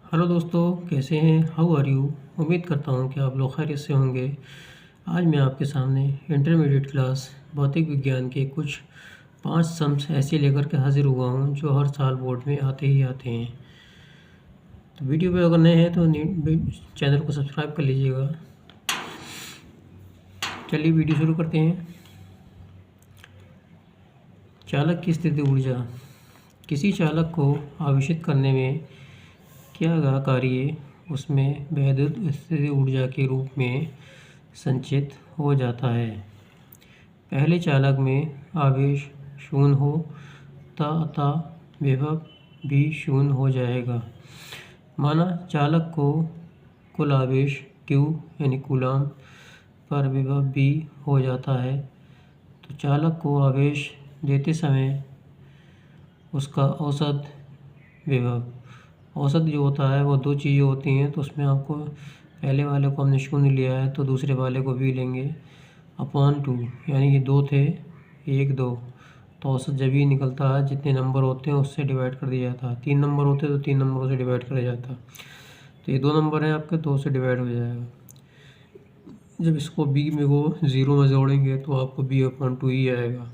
Hello दोस्तों, कैसे हैं? How are you? उम्मीद करता हूँ कि आप लोग खैरियत से होंगे। आज मैं आपके सामने इंटरमीडिएट क्लास भौतिक विज्ञान के कुछ 5 सम्स ऐसे लेकर के हाजिर हुआ हूँ जो हर साल बोर्ड में आते ही आते हैं। तो वीडियो पे अगर नए हैं तो चैनल को सब्सक्राइब कर लीजिएगा। चलिए वीडियो शुरू करते हैं। चालक की स्थिति ऊर्जा। किसी चालक को आवेशित करने में क्या कार्य उसमें वैद्युत स्थिति ऊर्जा के रूप में संचित हो जाता है। पहले चालक में आवेश शून्य हो अतः विभव भी शून्य हो जाएगा। माना चालक को कुल आवेश Q यानी कूलाम पर विभव भी हो जाता है, तो चालक को आवेश देते समय उसका औसत विभव, औसत जो होता है वो दो चीज़ें होती हैं। तो उसमें आपको पहले वाले को हमने शून्य लिया है तो दूसरे वाले को भी लेंगे अपॉन 2, यानी कि 2 थे 1 2, तो औसत जब ही निकलता है जितने नंबर होते हैं उससे डिवाइड कर दिया जाता है। 3 नंबर होते हैं तो 3 नंबरों से डिवाइड किया जाता है। तो ये 2 नंबर हैं आपके, 2 से डिवाइड हो जाएगा। जब इसको बी में को 0 में जोड़ेंगे तो आपको b अपॉन 2 ही आएगा।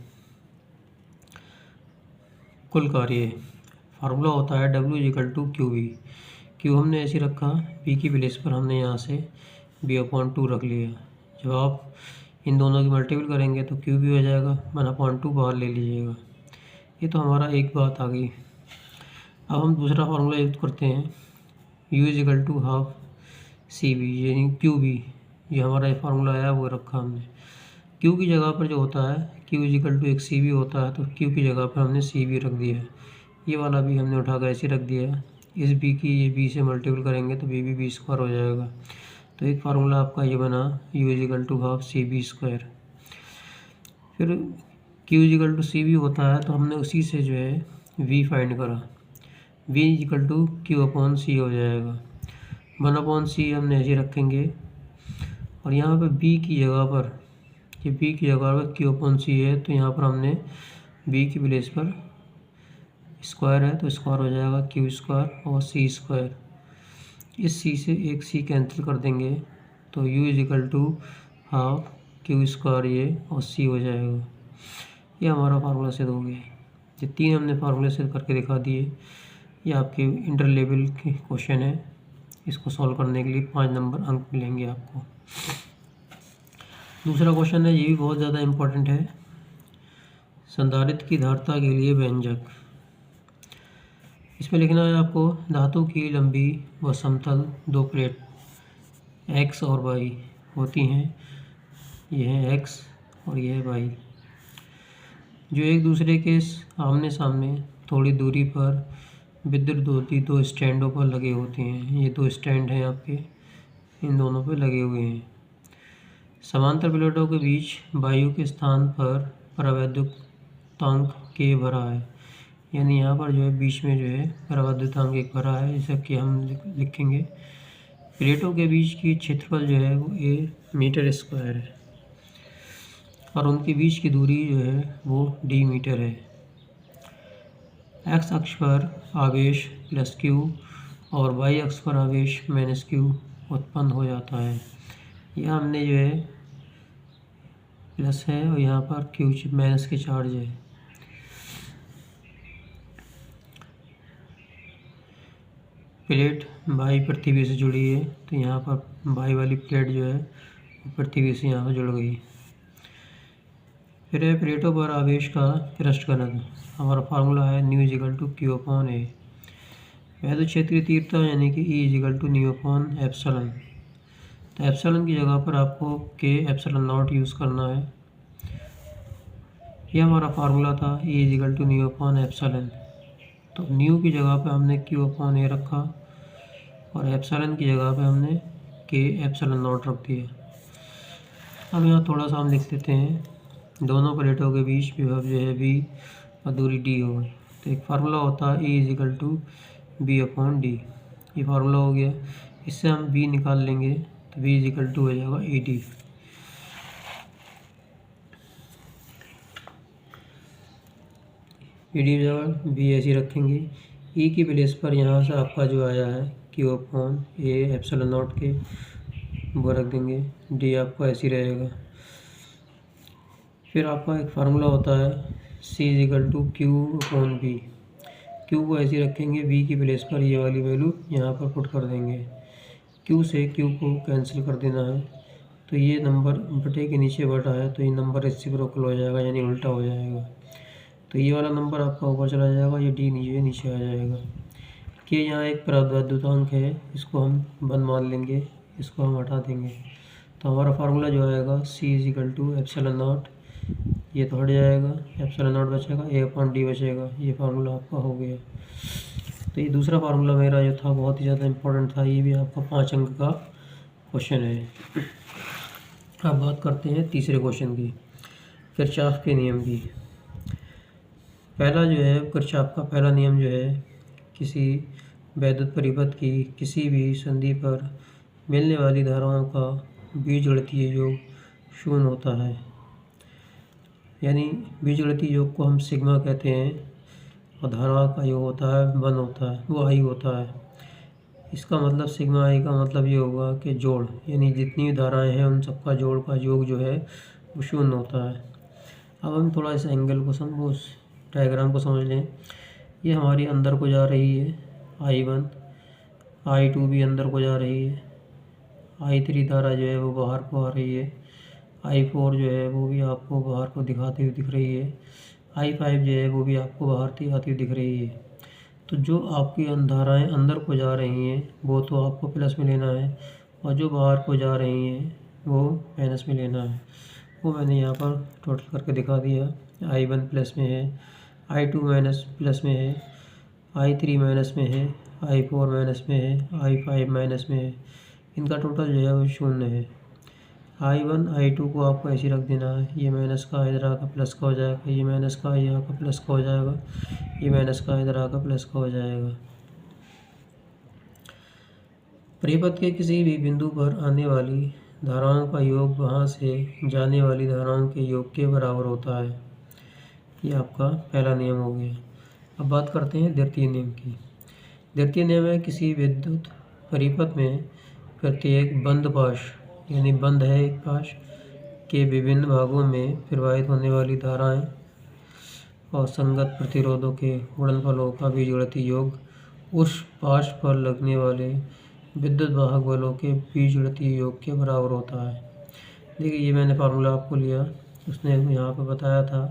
कुल कार्य फार्मूला होता है W=QV। Q हमने ऐसे रखा, B की प्लेस पर हमने यहाँ से b अपॉन 2 रख लिया। जब आप इन दोनों की मल्टीपल करेंगे तो Q भी हो जाएगा, 1/2 बाहर ले लीजिएगा। ये तो हमारा एक बात आ गई। अब हम दूसरा फार्मूला यूज करते हैं, U=12 CV यानी QV। ये हमारा फार्मूला आया वो रखा हमने। Q की जगह पर जो होता है Q=1 CV होता है, तो Q की जगह पर हमने CV रख दिया है। ये वाला भी हमने उठाकर ऐसे रख दिया। इस B की ये B से मल्टीपल करेंगे तो B भी B² हो जाएगा। तो एक फार्मूला आपका ये बना U=12 CV²। फिर Q=CV होता है तो हमने उसी से जो है V फाइंड करा, V=Q/C हो जाएगा। 1/C हमने ऐसे रखेंगे और यहाँ पर B की जगह पर, ये B की जगह पर Q/C है तो यहाँ पर हमने B की प्लेस पर स्क्वायर है तो स्क्वायर हो जाएगा Q² और C²। इस C से एक C कैंसिल कर देंगे तो U=12 Q² ये और C हो जाएगा। ये हमारा फार्मूला सिद्ध हो गया। ये 3 हमने फार्मूले सिद्ध करके दिखा दिए। ये आपके इंटर लेवल के क्वेश्चन है। इसको सॉल्व करने के लिए 5 नंबर अंक मिलेंगे आपको। दूसरा क्वेश्चन है, ये भी बहुत ज़्यादा इम्पोर्टेंट है। संधारित्र की धारिता के लिए व्यंजक। इसमें लिखना है आपको, धातु की लंबी व समतल 2 प्लेट X और Y होती हैं। यह है X और यह है Y, जो एक दूसरे के आमने सामने थोड़ी दूरी पर विद्युत रोधी 2 स्टैंडों पर लगे होते हैं। ये 2 स्टैंड हैं आपके, इन दोनों पर लगे हुए हैं। समांतर प्लेटों के बीच वायु के स्थान पर परावैद्युतांक K भरा है, यानी यहाँ पर जो है बीच में जो है परावैद्युतांक एक भरा है, जैसा कि हम लिखेंगे। प्लेटों के बीच की क्षेत्रफल जो है वो A मीटर² है और उनके बीच की दूरी जो है वो D मीटर है। X अक्ष पर आवेश +Q और Y अक्ष पर आवेश -Q उत्पन्न हो जाता है। यह हमने जो है प्लस है और यहाँ पर Q माइनस के चार्ज है। प्लेट बाई पृथ्वी से जुड़ी है तो यहाँ पर बाई वाली प्लेट जो है पृथ्वी से यहाँ पर जुड़ गई। फिर प्लेटों पर आवेश का पृष्ठ घनत्व। हमारा फार्मूला है μ=Q/A। वैद्युत क्षेत्रीय तीव्रता यानी कि E=μ/ε। तो एप्सिलॉन की जगह पर आपको K∈0 यूज़ करना है। यह हमारा फार्मूला था E=μ/ε। तो न्यू की जगह पे हमने Q/A रखा और एप्सिलॉन की जगह पे हमने K∈0 रख दिया। अब यहाँ थोड़ा सा हम लिख देते हैं, दोनों प्लेटों के बीच विभव जो है V और दूरी D हो। तो एक फार्मूला होता है E=B/D। ये फार्मूला हो गया। इससे हम B निकाल लेंगे तो B= हो जाएगा ED। ED हो जाएगा, B ऐसे रखेंगे। E की प्लेस पर यहाँ से आपका जो आया है Q upon A epsilon not के वो रख देंगे, D आपका ऐसे ही रहेगा। फिर आपका एक फार्मूला होता है C = Q upon B। Q को ऐसे ही रखेंगे, B की प्लेस पर ये वाली वैल्यू यहाँ पर पुट कर देंगे। Q से Q को कैंसिल कर देना है, तो ये नंबर बटे के नीचे बटा है, तो ये नंबर रेसिप्रोकल हो जाएगा, यानी उल्टा हो जाएगा। तो ये वाला नंबर आपका ऊपर चला जाएगा, ये D नीचे आ जाएगा। कि यहाँ एक प्रावधातुतांक है, इसको हम 1 मान लेंगे, इसको हम हटा देंगे, तो हमारा फार्मूला जो आएगा C = एप्सिलॉन नॉट, ये तो हट जाएगा, एप्सिलॉन नॉट बचेगा, A अपॉन D बचेगा। ये फार्मूला आपका हो गया। तो ये दूसरा फार्मूला मेरा जो था बहुत ही ज़्यादा इम्पोर्टेंट था, ये भी आपका 5 अंक का क्वेश्चन है। अब बात करते हैं तीसरे क्वेश्चन की, किरचॉफ के नियम की। पहला जो है किरचॉफ का पहला नियम जो है, किसी वैद्युत परिपथ की किसी भी संधि पर मिलने वाली धाराओं का बीजगणितीय योग 0 होता है। यानी बीजगणितीय योग को हम सिग्मा कहते हैं, और धारा का योग होता है 1 होता है, वो आई होता है। इसका मतलब सिग्मा आई का मतलब ये होगा कि जोड़, यानी जितनी भी धाराएं हैं उन सबका जोड़ का योग जो है वो 0 होता है। अब हम थोड़ा इस एंगल को उस डायग्राम को समझ लें। ये हमारी अंदर को जा रही है I1, I2 भी अंदर को जा रही है, I3 धारा जो है वो बाहर को आ रही है, I4 जो है वो भी आपको बाहर को दिखाती हुई दिख रही है, I5 जो है वो भी आपको बाहर आती हुई दिख रही है। तो जो आपकी धाराएं अंदर को जा रही हैं वो तो आपको प्लस में लेना है, और जो बाहर को जा रही हैं वो माइनस में लेना है। वो मैंने यहाँ पर टोटल करके दिखा दिया। I1 प्लस में है, I2 माइनस प्लस में है, I3 माइनस में है, I4 माइनस में है, I5 माइनस में है। इनका टोटल जो है वो 0 है। I1 I2 को आपको ऐसे रख देना है, ये माइनस का इधर आकर प्लस का हो जाएगा, ये माइनस का ये आकर प्लस का हो जाएगा, ये माइनस का इधर आकर प्लस का हो जाएगा। परिपथ के किसी भी बिंदु पर आने वाली धाराओं का योग वहाँ से जाने वाली धाराओं के योग के बराबर होता है। ये आपका पहला नियम हो गया। अब बात करते हैं द्वितीय नियम की। द्वितीय नियम है, किसी विद्युत परिपथ में प्रत्येक बंद पाश, यानी बंद है एक पाश के विभिन्न भागों में प्रवाहित होने वाली धाराएं और संगत प्रतिरोधों के गुणनफलों का बीजगणितीय योग उस पाश पर लगने वाले विद्युत वाहक बलों के बीजगणितीय योग के बराबर होता है। देखिए ये मैंने फार्मूला आपको लिया, उसने यहाँ पर बताया था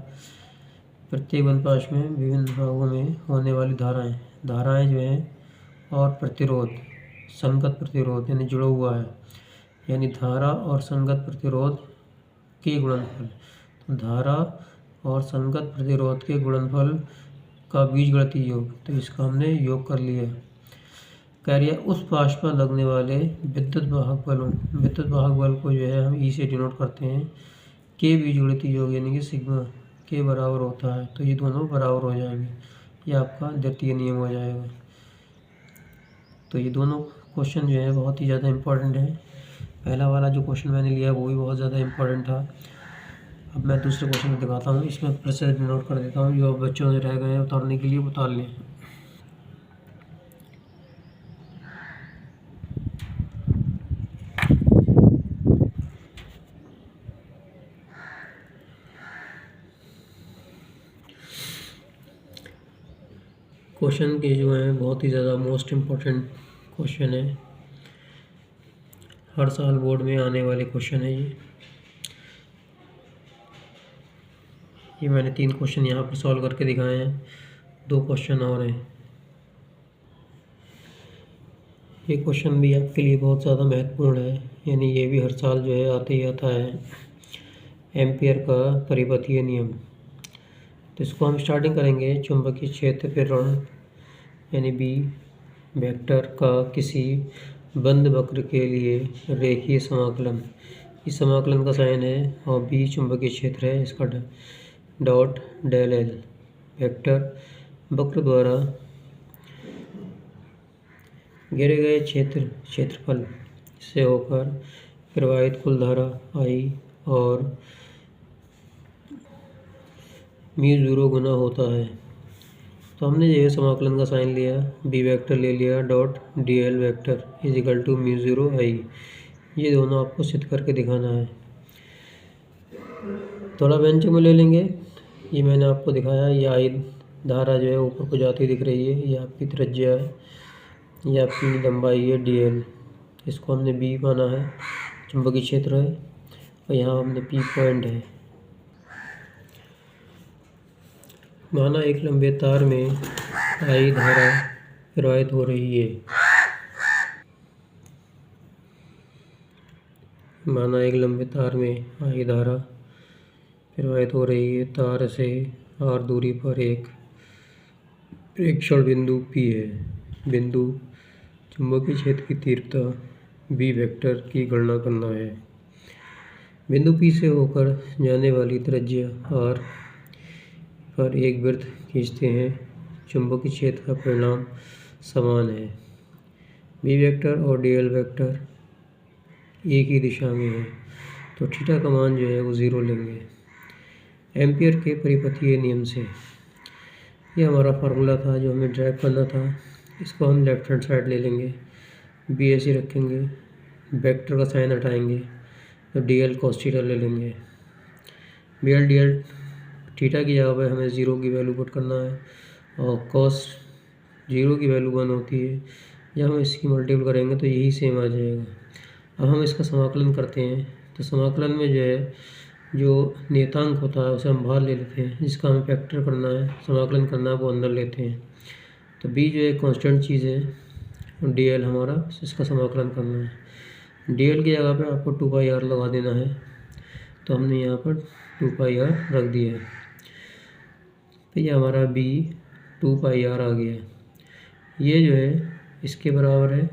प्रत्येक बंद पाश में विभिन्न भागों में होने वाली धाराएं जो हैं और प्रतिरोध, संगत प्रतिरोध यानी जुड़ा हुआ है, यानी धारा और संगत प्रतिरोध के गुणनफल। तो धारा और संगत प्रतिरोध के गुणनफल का बीजगणितीय योग, तो इसका हमने योग कर लिया। कह रही है उस पाश पर लगने वाले विद्युत वाहक बल को जो है हम ई से डिनोट करते हैं, के बीजगणितीय योग यानी कि सिग्मा के बराबर होता है। तो ये दोनों बराबर हो जाएंगे, ये आपका द्वितीय नियम हो जाएगा। तो ये दोनों क्वेश्चन जो है बहुत ही ज़्यादा इम्पोर्टेंट है। पहला वाला जो क्वेश्चन मैंने लिया वो भी बहुत ज़्यादा इम्पोर्टेंट था। अब मैं दूसरे क्वेश्चन में दिखाता हूँ, इसमें प्रोसेस नोट कर देता हूँ, जो बच्चों से रह गए हैं उतारने के लिए उतार लें। क्वेश्चन के जो हैं बहुत ही ज़्यादा मोस्ट इम्पोर्टेंट क्वेश्चन है, हर साल बोर्ड में आने वाले क्वेश्चन है ये मैंने 3 क्वेश्चन यहाँ पर सॉल्व करके दिखाए हैं, 2 क्वेश्चन और हैं। ये क्वेश्चन भी आपके लिए बहुत ज़्यादा महत्वपूर्ण है, यानी ये भी हर साल जो है आते ही आता है, एम्पियर का परिपथीय नियम। तो इसको हम स्टार्टिंग करेंगे, चुंबकीय क्षेत्र प्रेरण यानी बी वेक्टर का किसी बंद वक्र के लिए रेखीय समाकलन, इस समाकलन का साइन है, और बी चुंबकीय क्षेत्र है, इसका डॉट डेल एल वेक्टर वक्र द्वारा घेरे गए क्षेत्रफल से होकर प्रवाहित कुल धारा I और μ0 गुना होता है। तो हमने जो है समाकलन का साइन लिया, बी वेक्टर ले लिया dot D L vector is equal to mu zero I. ये दोनों आपको सिद्ध करके दिखाना है। थोड़ा बेंच में ले लेंगे। ये मैंने आपको दिखाया, ये आई धारा जो है ऊपर को जाती दिख रही है, ये आपकी त्रिज्या है, ये आपकी लंबाई है डी एल। इसको हमने बी माना है, चुंबकीय क्षेत्र है, और यहाँ हमने पी पॉइंट है। माना एक लंबे तार में आई धारा प्रवाहित हो रही है। माना एक लंबे तार में आई धारा प्रवाहित हो रही है। तार से आर दूरी पर एक प्रेक्षण बिंदु P है। बिंदु चुंबकीय क्षेत्र की तीव्रता B वेक्टर की गणना करना है। बिंदु P से होकर जाने वाली त्रिज्या R पर एक वृत्त खींचते हैं। चुंबकीय क्षेत्र का परिणाम समान है। B वेक्टर और DL वेक्टर एक ही दिशा में है, तो थीटा का मान जो है वो 0 लेंगे एम्पियर के परिपथीय नियम से। ये हमारा फार्मूला था जो हमें ड्राइव करना था। इसको हम लेफ्ट हैंड साइड ले लेंगे, बी ऐसे रखेंगे, वेक्टर का साइन हटाएंगे तो डी एल कॉस थीटा ले लेंगे। B l d l theta की जगह पर हमें 0 की वैल्यू पुट करना है, और कॉस 0 की वैल्यू 1 होती है। जब हम इसकी मल्टीपल करेंगे तो यही सेम आ जाएगा। अब हम इसका समाकलन करते हैं, तो समाकलन में जो है जो नियतांक होता है उसे हम बाहर ले लेते हैं, जिसका हमें फैक्टर करना है, समाकलन करना है, वो अंदर लेते हैं। तो बी जो है कांस्टेंट चीज़ है, और डी एल हमारा इसका समाकलन करना है। डी एल की जगह पे आपको 2πr लगा देना है, तो हमने यहाँ पर 2πr रख दिया है। तो ये हमारा बी 2πr आ गया। ये जो है इसके बराबर है,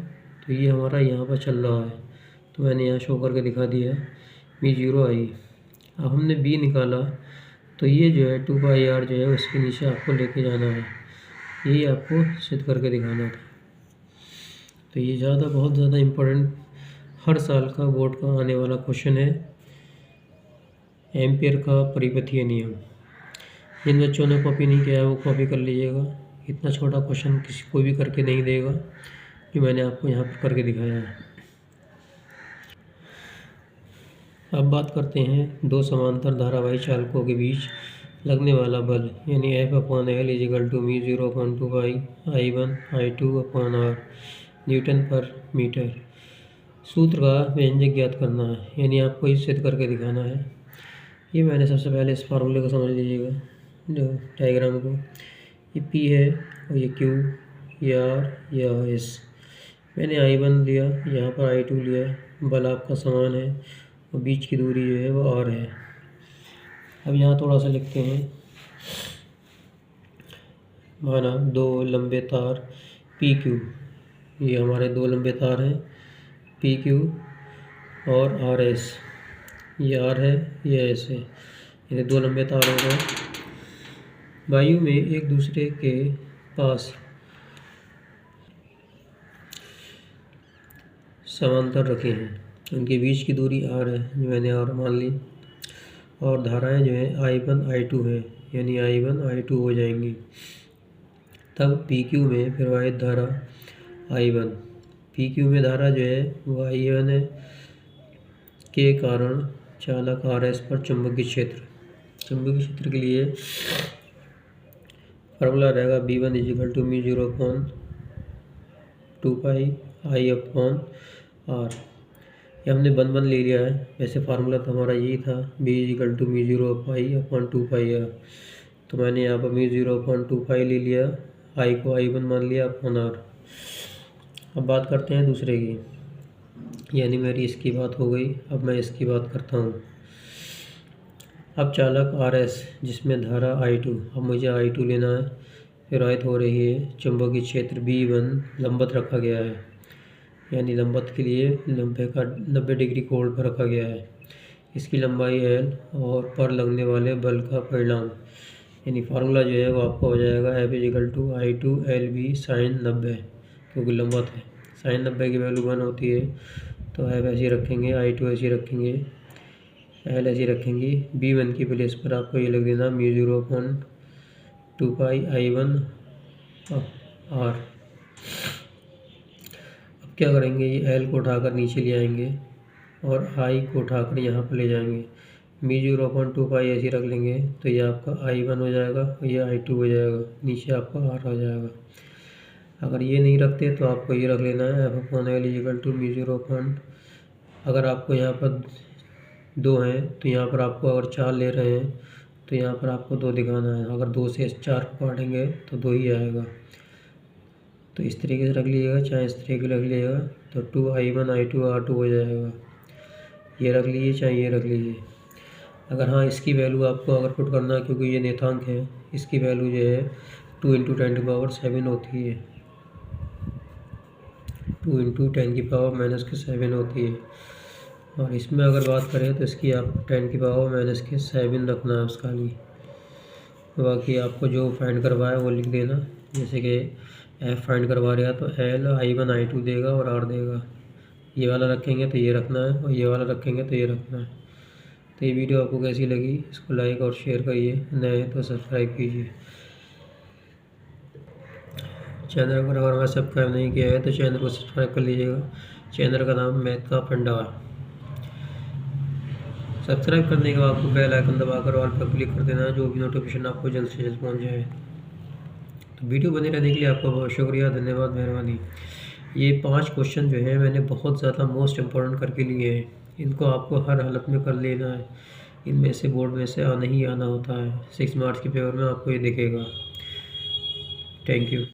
तो ये हमारा यहाँ पर चल रहा है, तो मैंने यहाँ शो करके दिखा दिया, बी 0 आई। अब हमने बी निकाला, तो ये जो है 2πr जो है उसके नीचे आपको लेके जाना है। यही आपको सिद्ध करके दिखाना था। तो ये बहुत ज़्यादा इम्पोर्टेंट हर साल का बोर्ड का आने वाला क्वेश्चन है, एम्पियर का परिपथीय नियम। जिन बच्चों ने कॉपी नहीं किया है वो कॉपी कर लीजिएगा। इतना छोटा क्वेश्चन किसी को भी करके नहीं देगा जो मैंने आपको यहाँ पर करके दिखाया है। अब बात करते हैं दो समांतर धारावाही चालकों के बीच लगने वाला बल, यानी F/L is equal to mu 0/2πI1I2/R newton per metre. सूत्र का व्यंजक ज्ञात करना है, यानी आपको इसे सिद्ध करके दिखाना है। ये मैंने सबसे पहले इस फार्मूले को समझ लीजिएगा, जो डायग्राम को। ये P है और ये Q, ये R, ये S। मैंने I1 लिया, यहाँ पर I2 लिया। बल आपका समान है और बीच की दूरी जो है वो R है। अब यहाँ थोड़ा सा लिखते हैं। माना दो लंबे तार PQ, ये हमारे दो लंबे तार हैं PQ और RS। ये R है, ये S है, ये दो लंबे तार हो गए। वायु में एक दूसरे के पास समांतर रखे हैं, उनके बीच की दूरी R है, जो मैंने R मान ली, और धाराएं जो है I1 I2 है, यानी I1 I2 हो जाएंगी। तब PQ में प्रवाहित धारा I1, PQ में धारा जो है वो I1 है, के कारण चालक RS पर चुंबकीय क्षेत्र के लिए फार्मूला रहेगा B1 is equal to mu 0/2πI/R। ये हमने बन ले लिया है, वैसे फार्मूला तो हमारा यही था, B is equal to mu 0πI/2πR। तो मैंने यहाँ पर म्यू 0/2π ले लिया, I को I1 मान लिया अपॉन R। अब बात करते हैं दूसरे की, यानी मेरी इसकी बात हो गई। अब मैं इसकी बात करता हूँ। अब चालक RS जिसमें धारा I2, अब मुझे I2 लेना है, प्रवाहित हो रही है। चुंबकीय क्षेत्र B1 लंबवत रखा गया है, यानी लंबवत के लिए 90 डिग्री कोण पर रखा गया है। इसकी लंबाई L और पर लगने वाले बल का परिणाम, यानी फार्मूला जो है वो आपका हो जाएगा F is equal to I2LB sin 90, क्योंकि लंबवत है। sin 90 की वैल्यू 1 होती है, तो F ऐसे रखेंगे, I2 ऐसे रखेंगे, L ऐसे रखेंगे। B1 की प्लेस पर आपको ये लग देना म्यू 0/2πI1 आर। अब क्या करेंगे, ये एल को उठाकर नीचे ले आएंगे और आई को उठाकर यहाँ पर ले जाएंगे। μ0/2π ऐसे रख लेंगे तो ये आपका I1 हो जाएगा और ये I2 हो जाएगा, नीचे आपका R आ जाएगा। अगर ये नहीं रखते तो आपको ये रख लेना है F/L = μ0। अगर आपको यहाँ पर 2 हैं तो यहाँ पर आपको, अगर 4 ले रहे हैं तो यहाँ पर आपको 2 दिखाना है। अगर 2 से 4 को काटेंगे तो 2 ही आएगा। तो इस तरीके से रख लीजिएगा, चाहे इस तरीके से रख लीजिएगा तो 2I1 I2 R2 हो जाएगा। ये रख लीजिए, चाहे ये रख लीजिए। अगर हाँ, इसकी वैल्यू आपको अगर पुट करना है, क्योंकि ये नेतांक है, इसकी वैल्यू जो है 2 × 10⁻7 होती है। 2 × 10⁻⁻7 होती है। और इसमें अगर बात करें तो इसकी आपको 10⁻⁻7 रखना है उसका भी। बाकी आपको जो फाइंड करवाया वो लिख देना। जैसे कि F फाइंड करवा रहा तो L I1 I2 देगा और R देगा। ये वाला रखेंगे तो ये रखना है और ये वाला रखेंगे तो ये रखना है। तो ये वीडियो आपको कैसी लगी, इसको लाइक और शेयर करिए, नए हैं तो सब्सक्राइब कीजिए। चैनल को अगर मैं सब्सक्राइब नहीं किया है तो चैनल को सब्सक्राइब कर लीजिएगा। चैनल का नाम मैथ का भंडार। सब्सक्राइब करने के बाद आपको बेल आइकन दबाकर ऑल पर क्लिक कर देना है, जो भी नोटिफिकेशन आपको जल्द से जल्द पहुंच जाए। तो वीडियो बने रहने के लिए आपका बहुत शुक्रिया, धन्यवाद, मेहरबानी। ये 5 क्वेश्चन जो है मैंने बहुत ज़्यादा मोस्ट इम्पोर्टेंट करके लिए हैं। इनको आपको हर हालत में कर लेना है। इनमें से बोर्ड में से आना ही आना होता है। 6 मार्च के पेपर में आपको ये दिखेगा। Thank you.